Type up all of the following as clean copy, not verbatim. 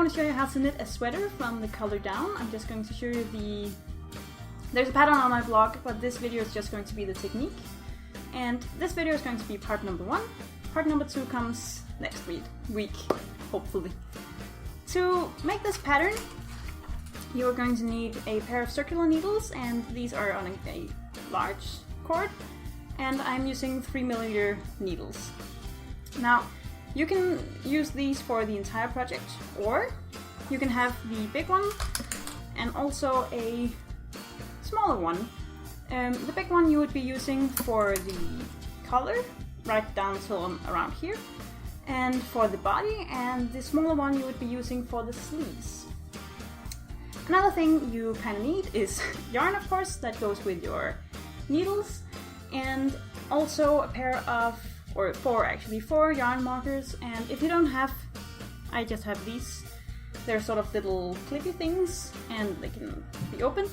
want to show you how to knit a sweater from the collar down. I'm just going to show you there's a pattern on my blog, but this video is just going to be the technique. And this video is going to be part number 1. Part number 2 comes next week, hopefully. To make this pattern, you're going to need a pair of circular needles, and these are on a large cord, and I'm using 3mm needles. Now, you can use these for the entire project, or you can have the big one and also a smaller one. The big one you would be using for the collar, right down till around here, and for the body, and the smaller one you would be using for the sleeves. Another thing you kind of need is yarn, of course, that goes with your needles, and also a pair of, or 4 yarn markers. And if you don't have, I just have these. They're sort of little clippy things, and they can be opened.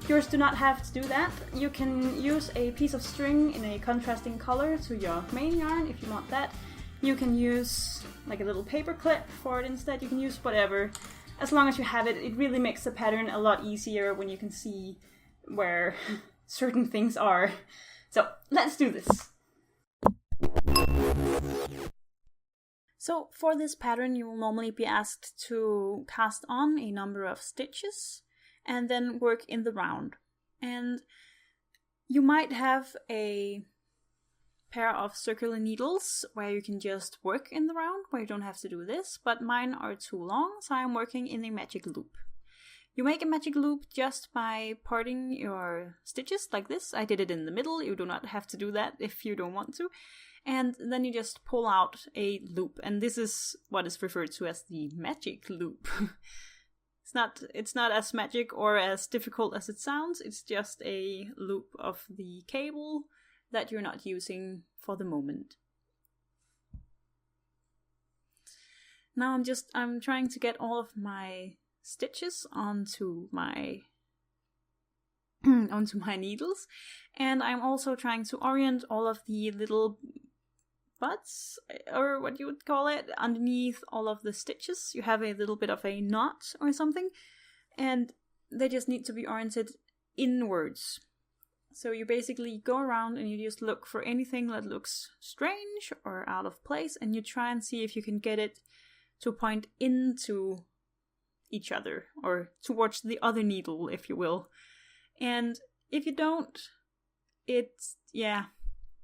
Yours do not have to do that. You can use a piece of string in a contrasting color to your main yarn if you want that. You can use like a little paper clip for it instead. You can use whatever. As long as you have it, it really makes the pattern a lot easier when you can see where certain things are. So let's do this. So for this pattern, you will normally be asked to cast on a number of stitches and then work in the round. And you might have a pair of circular needles where you can just work in the round, where you don't have to do this, but mine are too long, so I'm working in a magic loop. You make a magic loop just by parting your stitches like this. I did it in the middle. You do not have to do that if you don't want to. And then you just pull out a loop, and this is what is referred to as the magic loop. It's not as magic or as difficult as it sounds. It's just a loop of the cable that you're not using for the moment. Now I'm trying to get all of my stitches onto my needles, and I'm also trying to orient all of the little butts, or what you would call it, underneath all of the stitches. You have a little bit of a knot or something, and they just need to be oriented inwards. So you basically go around and you just look for anything that looks strange or out of place, and you try and see if you can get it to point into each other, or towards the other needle, if you will. And if you don't,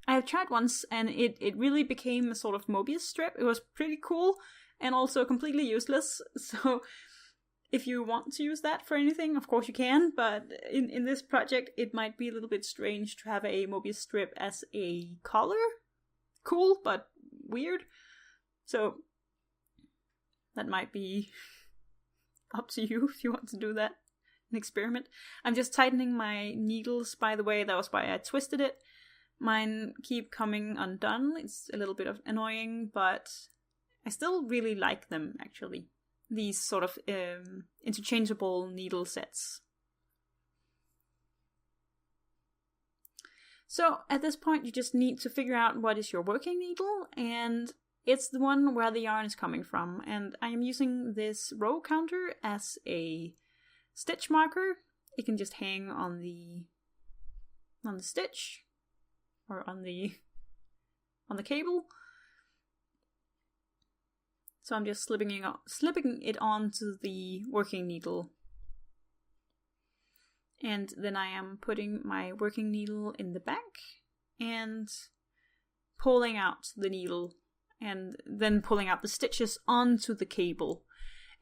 I have tried once, and it really became a sort of Mobius strip. It was pretty cool, and also completely useless, so if you want to use that for anything, of course you can, but in this project it might be a little bit strange to have a Mobius strip as a collar. Cool, but weird. So that might be up to you if you want to do that, an experiment. I'm just tightening my needles, by the way. That was why I twisted it. Mine keep coming undone. It's a little bit annoying, but I still really like them, actually. These sort of interchangeable needle sets. So at this point you just need to figure out what is your working needle, and it's the one where the yarn is coming from. And I am using this row counter as a stitch marker. It can just hang on the stitch or on the cable. So I'm just slipping it onto the working needle. And then I am putting my working needle in the back and pulling out the needle, and then pulling out the stitches onto the cable.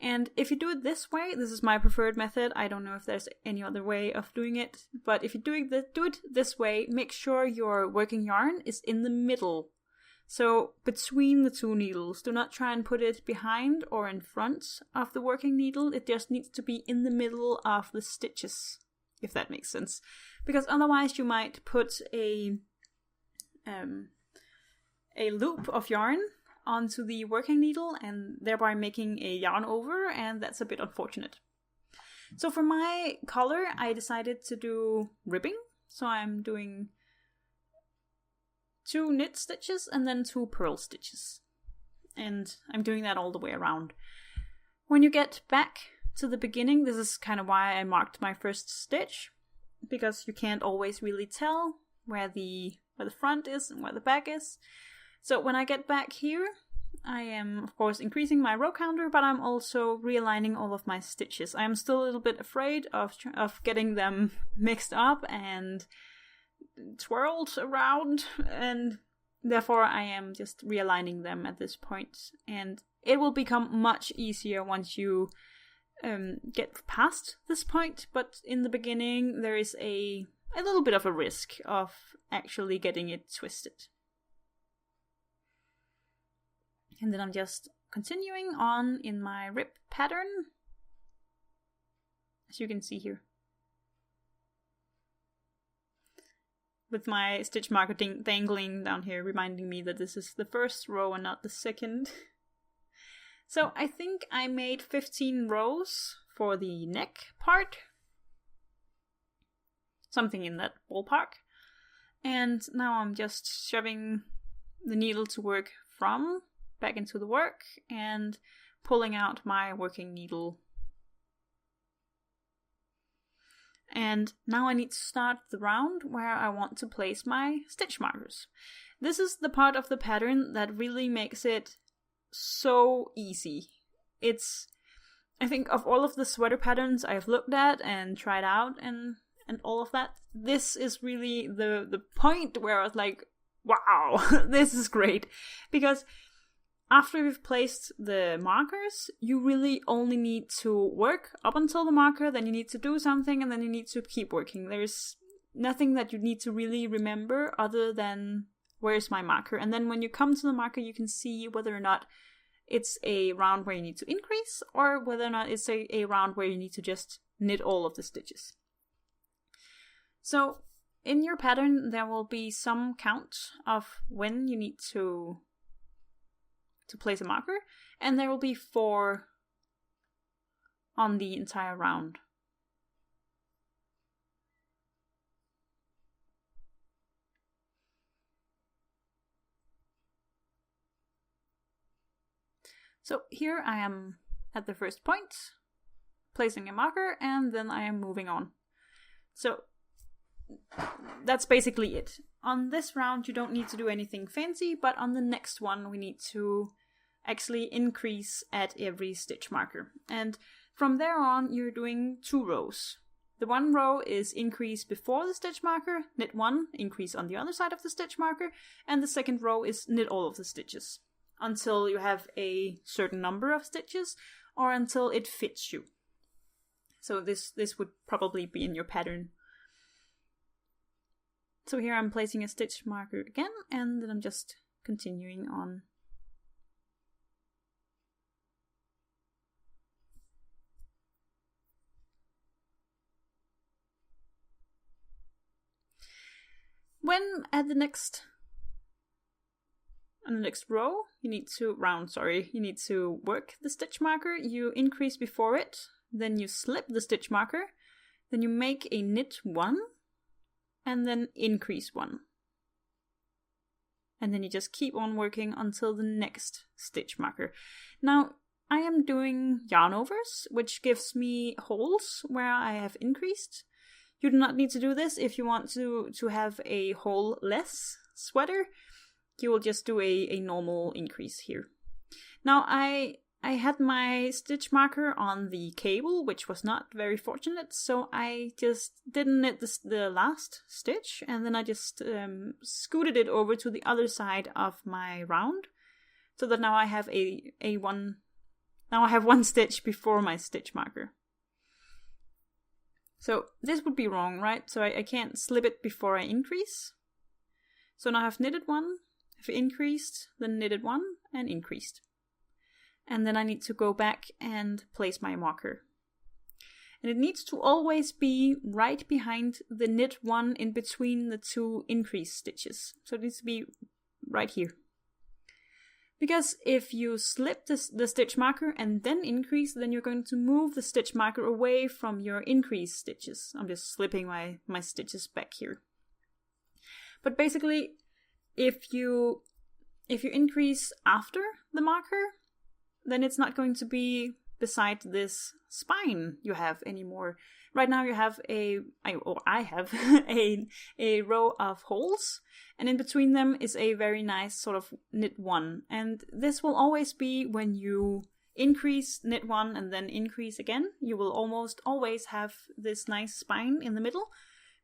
And if you do it this way, this is my preferred method. I don't know if there's any other way of doing it, but if you do it this way, make sure your working yarn is in the middle. So between the two needles. Do not try and put it behind or in front of the working needle. It just needs to be in the middle of the stitches, if that makes sense. Because otherwise you might put a loop of yarn onto the working needle and thereby making a yarn over, and that's a bit unfortunate. So for my collar, I decided to do ribbing. So I'm doing 2 knit stitches and then 2 purl stitches. And I'm doing that all the way around. When you get back to the beginning, this is kind of why I marked my first stitch, because you can't always really tell where the front is and where the back is. So when I get back here, I am of course increasing my row counter, but I'm also realigning all of my stitches. I am still a little bit afraid of getting them mixed up and twirled around, and therefore I am just realigning them at this point. And it will become much easier once you get past this point, but in the beginning there is a little bit of a risk of actually getting it twisted. And then I'm just continuing on in my rib pattern, as you can see here, with my stitch marker dangling down here, reminding me that this is the first row and not the second. So I think I made 15 rows for the neck part, something in that ballpark. And now I'm just shoving the needle to work from back into the work and pulling out my working needle. And now I need to start the round where I want to place my stitch markers. This is the part of the pattern that really makes it so easy. I think of all of the sweater patterns I've looked at and tried out and all of that, this is really the point where I was like, wow, this is great. Because after you've placed the markers, you really only need to work up until the marker, then you need to do something, and then you need to keep working. There's nothing that you need to really remember other than where's my marker. And then when you come to the marker, you can see whether or not it's a round where you need to increase, or whether or not it's a round where you need to just knit all of the stitches. So in your pattern, there will be some count of when you need to place a marker, and there will be 4 on the entire round. So here I am at the first point, placing a marker, and then I am moving on. So that's basically it. On this round you don't need to do anything fancy, but on the next one we need to actually increase at every stitch marker. And from there on you're doing 2 rows. The one row is increase before the stitch marker, knit 1, increase on the other side of the stitch marker, and the second row is knit all of the stitches until you have a certain number of stitches or until it fits you. So this would probably be in your pattern. So here I'm placing a stitch marker again, and then I'm just continuing on. When at the next row, you need to work the stitch marker. You increase before it, then you slip the stitch marker, then you make a knit 1, and then increase 1. And then you just keep on working until the next stitch marker. Now, I am doing yarn overs, which gives me holes where I have increased. You do not need to do this if you want to have a hole-less sweater. You will just do a normal increase here. Now, I had my stitch marker on the cable, which was not very fortunate, so I just didn't knit the last stitch, and then I just scooted it over to the other side of my round, so that now I have one stitch before my stitch marker. So this would be wrong, right? So I can't slip it before I increase. So now I've knitted 1, I've increased, then knitted 1, and increased. And then I need to go back and place my marker. And it needs to always be right behind the knit 1 in between the 2 increase stitches. So it needs to be right here. Because if you slip the stitch marker and then increase, then you're going to move the stitch marker away from your increase stitches. I'm just slipping my stitches back here. But basically, if you increase after the marker, then it's not going to be beside this spine you have anymore. Right now you have I have a row of holes, and in between them is a very nice sort of knit one. And this will always be when you increase, knit one, and then increase again. You will almost always have this nice spine in the middle,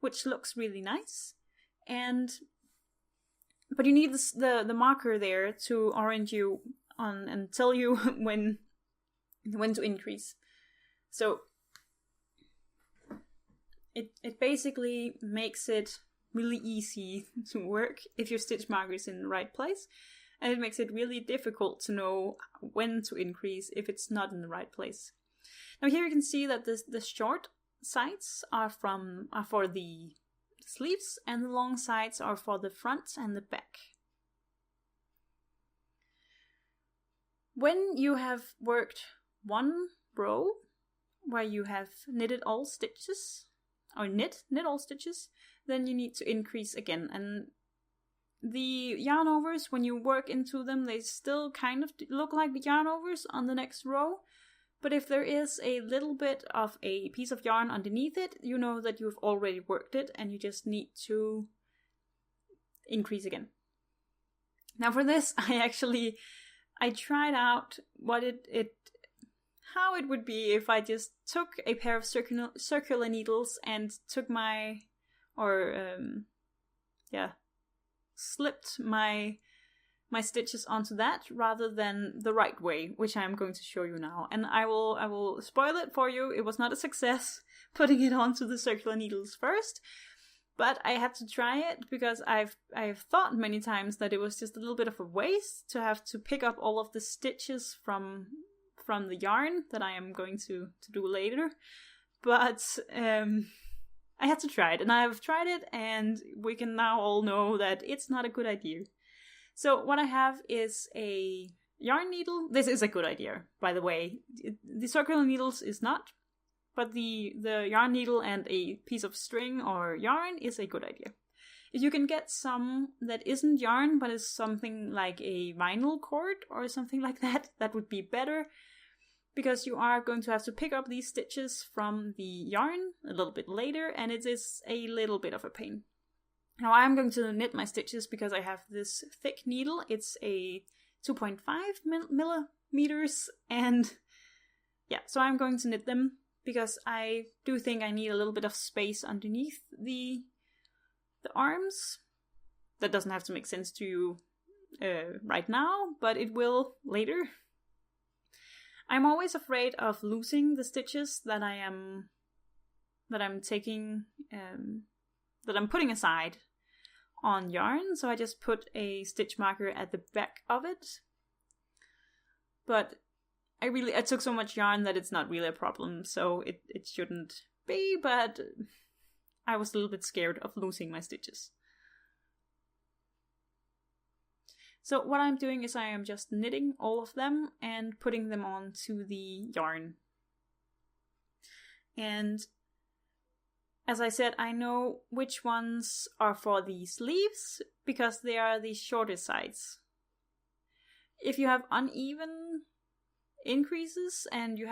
which looks really nice. But you need the marker there to orient you on and tell you when to increase. So it basically makes it really easy to work if your stitch marker is in the right place, and it makes it really difficult to know when to increase if it's not in the right place. Now here you can see that the short sides are for the sleeves, and the long sides are for the front and the back. When you have worked one row where you have knitted all stitches, or knit all stitches, then you need to increase again. And the yarn overs, when you work into them, they still kind of look like the yarn overs on the next row. But if there is a little bit of a piece of yarn underneath it, you know that you've already worked it and you just need to increase again. Now for this, I tried out how it would be if I just took a pair of circular needles and took slipped my stitches onto that rather than the right way, which I'm going to show you now. And I will spoil it for you. It was not a success putting it onto the circular needles first, but I had to try it because I've thought many times that it was just a little bit of a waste to have to pick up all of the stitches from the yarn that I am going to do later. But I had to try it, and I've tried it, and we can now all know that it's not a good idea. So what I have is a yarn needle. This is a good idea, by the way. The circular needles is not, but the yarn needle and a piece of string or yarn is a good idea. If you can get some that isn't yarn, but is something like a vinyl cord or something like that, that would be better, because you are going to have to pick up these stitches from the yarn a little bit later, and it is a little bit of a pain. Now I'm going to knit my stitches because I have this thick needle. It's a 2.5 millimeters, and yeah, so I'm going to knit them because I do think I need a little bit of space underneath the arms. That doesn't have to make sense to you right now, but it will later. I'm always afraid of losing the stitches that I'm taking, that I'm putting aside on yarn, so I just put a stitch marker at the back of it. But I took so much yarn that it's not really a problem, so it shouldn't be, but I was a little bit scared of losing my stitches. So what I'm doing is I am just knitting all of them and putting them onto the yarn. And as I said, I know which ones are for the sleeves because they are the shorter sides. If you have uneven increases and you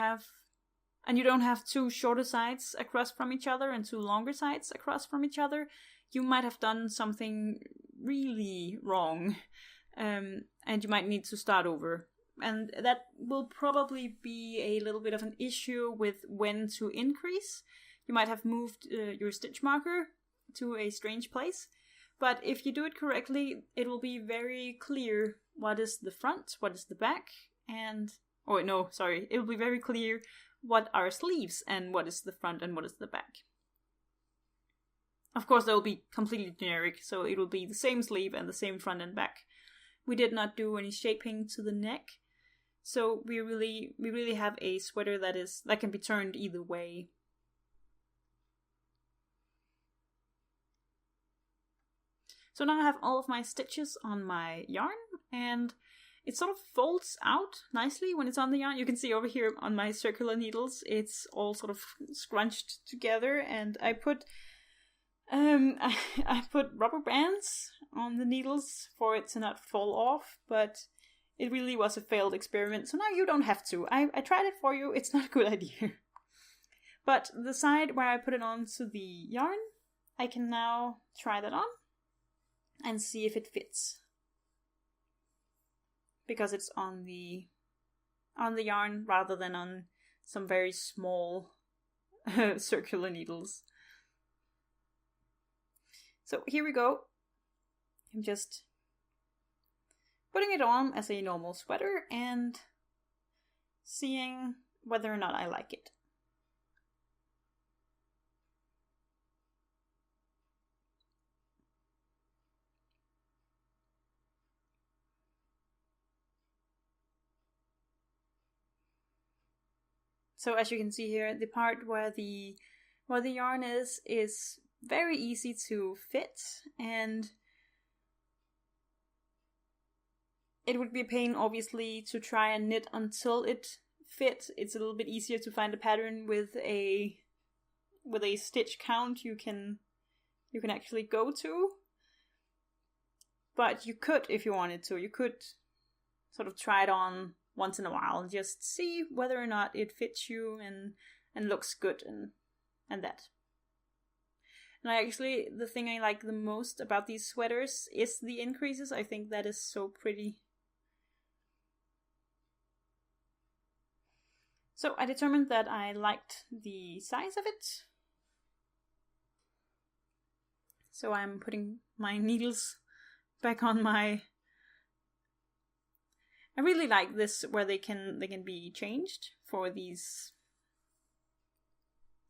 don't have two shorter sides across from each other and two longer sides across from each other, you might have done something really wrong. And you might need to start over. And that will probably be a little bit of an issue with when to increase. You might have moved your stitch marker to a strange place. But if you do it correctly, it will be very clear what is the front, what is the back, it will be very clear what are sleeves and what is the front and what is the back. Of course, they will be completely generic, so it will be the same sleeve and the same front and back. We did not do any shaping to the neck, so we really have a sweater that can be turned either way. So now I have all of my stitches on my yarn, and it sort of folds out nicely when it's on the yarn. You can see over here on my circular needles, it's all sort of scrunched together, and I put rubber bands on the needles for it to not fall off, but it really was a failed experiment, so now you don't have to. I tried it for you, it's not a good idea. But the side where I put it onto the yarn, I can now try that on and see if it fits. Because it's on the yarn rather than on some very small circular needles. So here we go. I'm just putting it on as a normal sweater and seeing whether or not I like it. So as you can see here, the part where the yarn is very easy to fit, and it would be a pain obviously to try and knit until it fits. It's a little bit easier to find a pattern with a stitch count you can actually go to. But you could, if you wanted to, you could sort of try it on once in a while and just see whether or not it fits you and looks good and that. And actually, the thing I like the most about these sweaters is the increases. I think that is so pretty. So I determined that I liked the size of it. So I'm putting my needles back on my... I really like this where they can be changed for these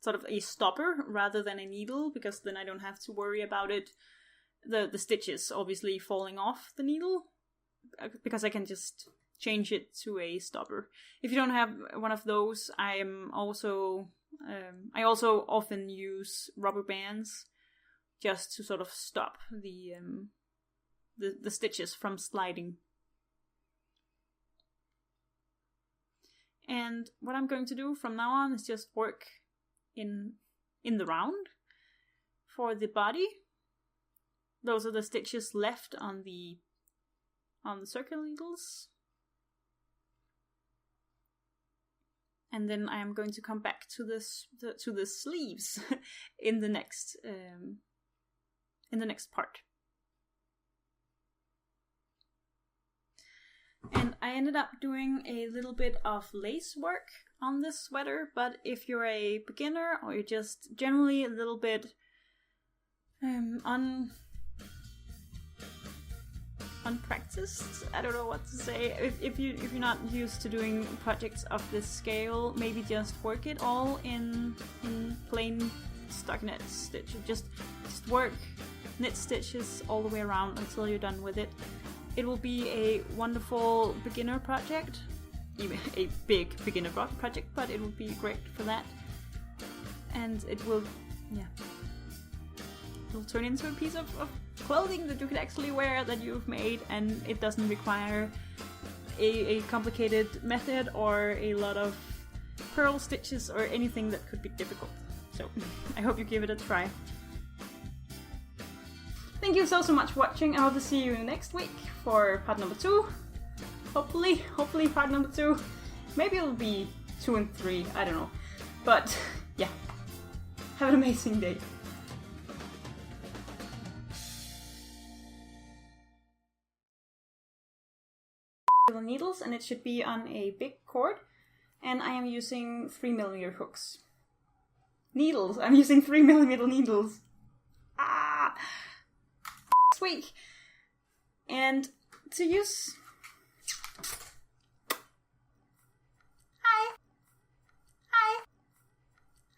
sort of a stopper rather than a needle, because then I don't have to worry about it, the stitches obviously falling off the needle, because I can just change it to a stopper. If you don't have one of those, I also often use rubber bands just to sort of stop the stitches from sliding. And what I'm going to do from now on is just work in the round. For the body, those are the stitches left on the circle needles. And then I am going to come back to the sleeves in the next part. And I ended up doing a little bit of lace work on this sweater, but if you're a beginner or you're just generally a little bit unpracticed, I don't know what to say. If you're not used to doing projects of this scale, maybe just work it all in plain stockinette stitch. Just work knit stitches all the way around until you're done with it. It will be a wonderful beginner project, even a big beginner project, but it will be great for that. And it'll turn into a piece of clothing that you can actually wear, that you've made, and it doesn't require a complicated method or a lot of purl stitches or anything that could be difficult. So I hope you give it a try. Thank you so much for watching. I hope to see you next week for part number 2. Hopefully part number 2. Maybe it'll be 2 and 3, I don't know. But yeah, have an amazing day. Needles, and it should be on a big cord, and I am using 3mm hooks. Needles! I'm using 3mm needles. Sweet! And to use